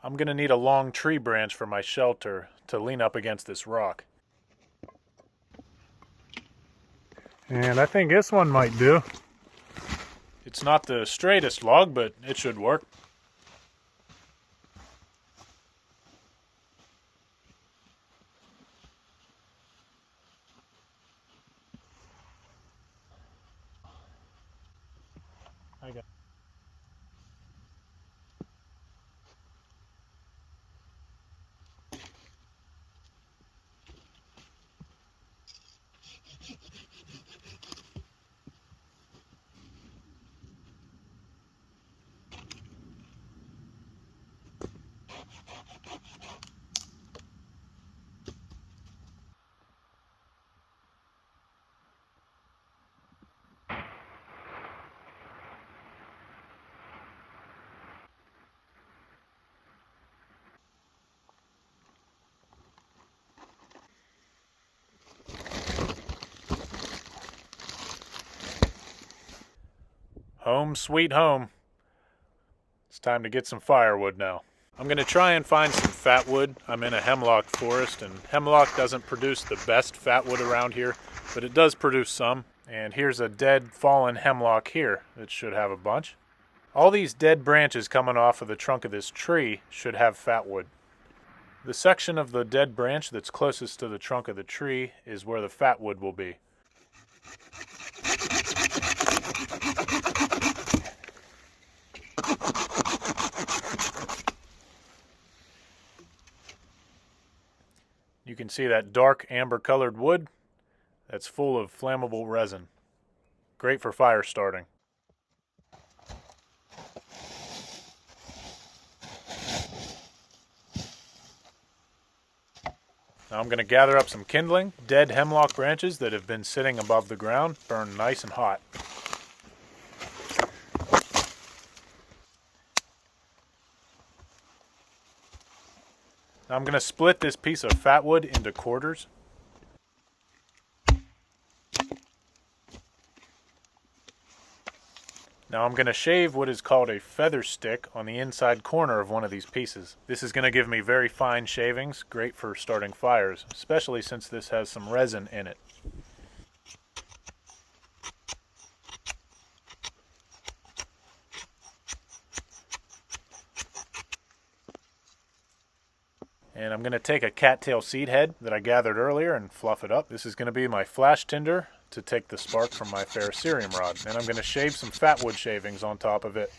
I'm going to need a long tree branch for my shelter to lean up against this rock. And I think this one might do. It's not the straightest log, but it should work. I got home sweet home. It's time to get some firewood now. I'm going to try and find some fat wood. I'm in a hemlock forest, and hemlock doesn't produce the best fat wood around here, but it does produce some. And here's a dead, fallen hemlock here that should have a bunch. All these dead branches coming off of the trunk of this tree should have fat wood. The section of the dead branch that's closest to the trunk of the tree is where the fat wood will be. You can see that dark amber colored wood that's full of flammable resin. Great for fire starting. Now I'm going to gather up some kindling. Dead hemlock branches that have been sitting above the ground burn nice and hot. Now I'm going to split this piece of fat wood into quarters. Now I'm going to shave what is called a feather stick on the inside corner of one of these pieces. This is going to give me very fine shavings, great for starting fires, especially since this has some resin in it. And I'm going to take a cattail seed head that I gathered earlier and fluff it up. This is going to be my flash tinder to take the spark from my ferrocerium rod. And I'm going to shave some fat wood shavings on top of it.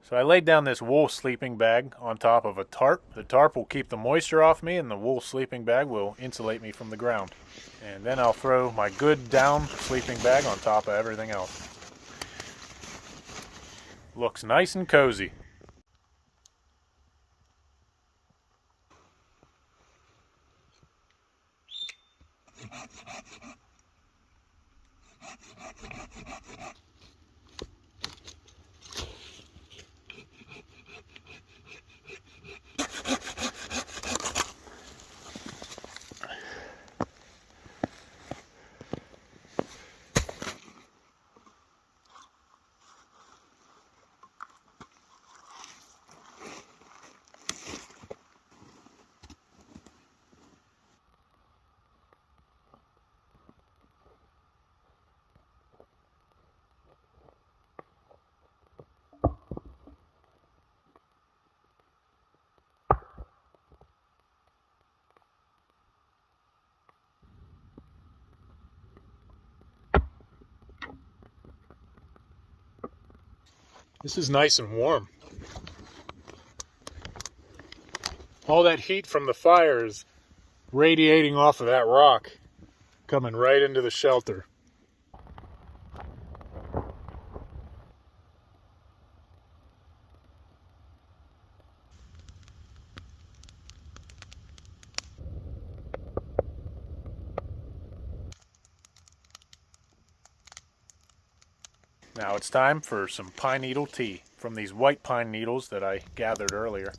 So I laid down this wool sleeping bag on top of a tarp. The tarp will keep the moisture off me, and the wool sleeping bag will insulate me from the ground. And then I'll throw my good down sleeping bag on top of everything else. Looks nice and cozy. This is nice and warm. All that heat from the fire is radiating off of that rock, coming right into the shelter. Now it's time for some pine needle tea from these white pine needles that I gathered earlier.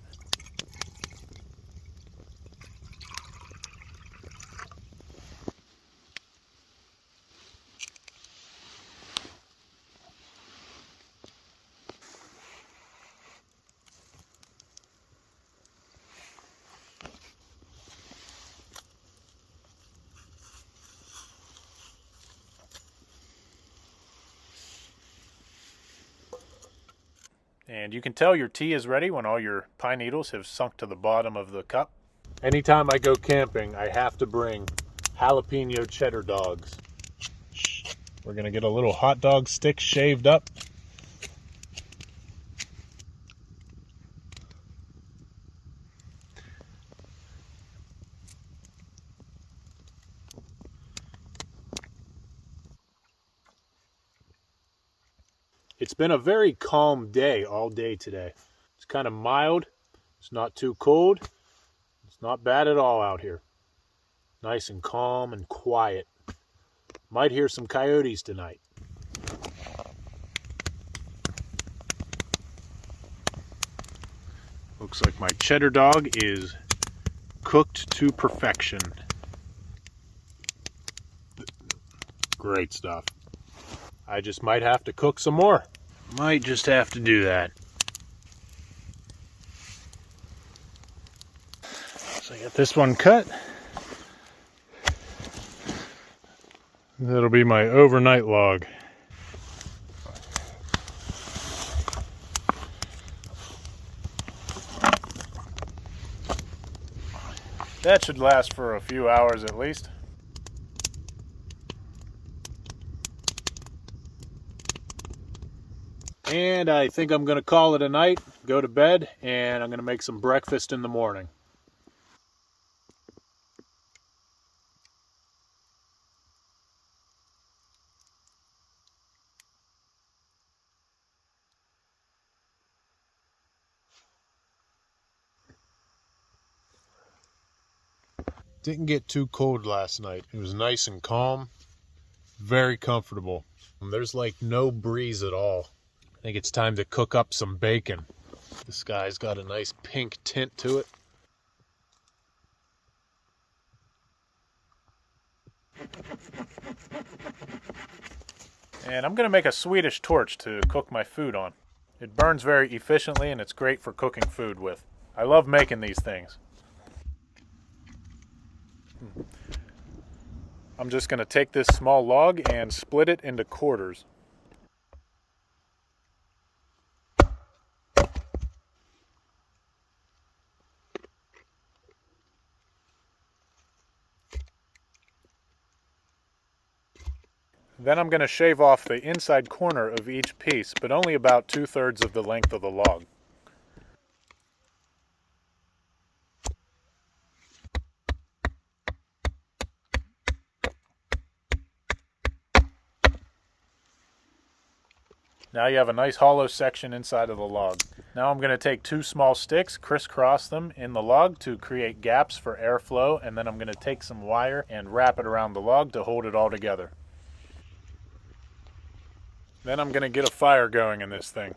And you can tell your tea is ready when all your pine needles have sunk to the bottom of the cup. Anytime I go camping, I have to bring jalapeno cheddar dogs. We're gonna get a little hot dog stick shaved up. It's been a very calm day all day today. It's kind of mild. It's not too cold. It's not bad at all out here. Nice and calm and quiet. Might hear some coyotes tonight. Looks like my cheddar dog is cooked to perfection. Great stuff. I just might have to cook some more. Might just have to do that. So I got this one cut. That'll be my overnight log. That should last for a few hours at least. And I think I'm going to call it a night, go to bed, and I'm going to make some breakfast in the morning. Didn't get too cold last night. It was nice and calm, very comfortable. There's like no breeze at all. I think it's time to cook up some bacon. The sky's got a nice pink tint to it. And I'm going to make a Swedish torch to cook my food on. It burns very efficiently and it's great for cooking food with. I love making these things. I'm just going to take this small log and split it into quarters. Then I'm going to shave off the inside corner of each piece, but only about 2/3 of the length of the log. Now you have a nice hollow section inside of the log. Now I'm going to take 2 small sticks, crisscross them in the log to create gaps for airflow, and then I'm going to take some wire and wrap it around the log to hold it all together. Then I'm going to get a fire going in this thing.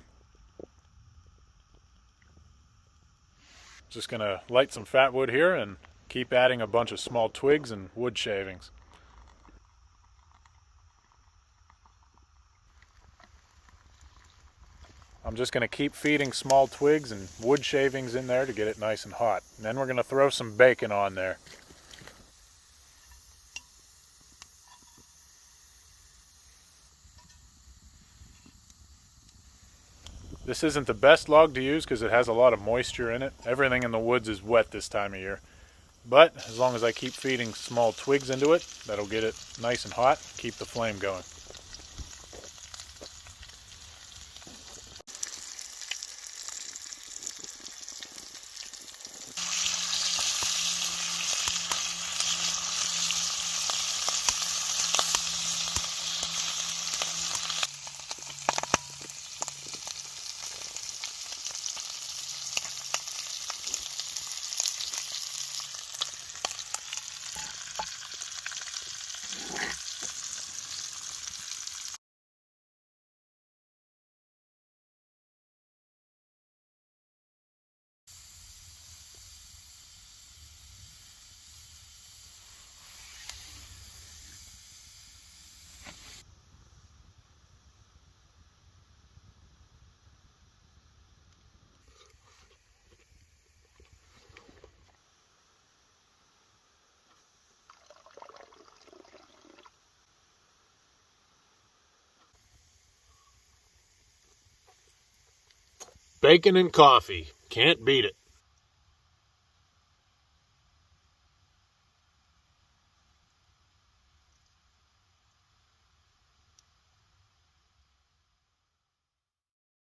Just going to light some fat wood here and keep adding a bunch of small twigs and wood shavings. I'm just going to keep feeding small twigs and wood shavings in there to get it nice and hot. And then we're going to throw some bacon on there. This isn't the best log to use because it has a lot of moisture in it. Everything in the woods is wet this time of year. But as long as I keep feeding small twigs into it, that'll get it nice and hot, keep the flame going. Bacon and coffee. Can't beat it.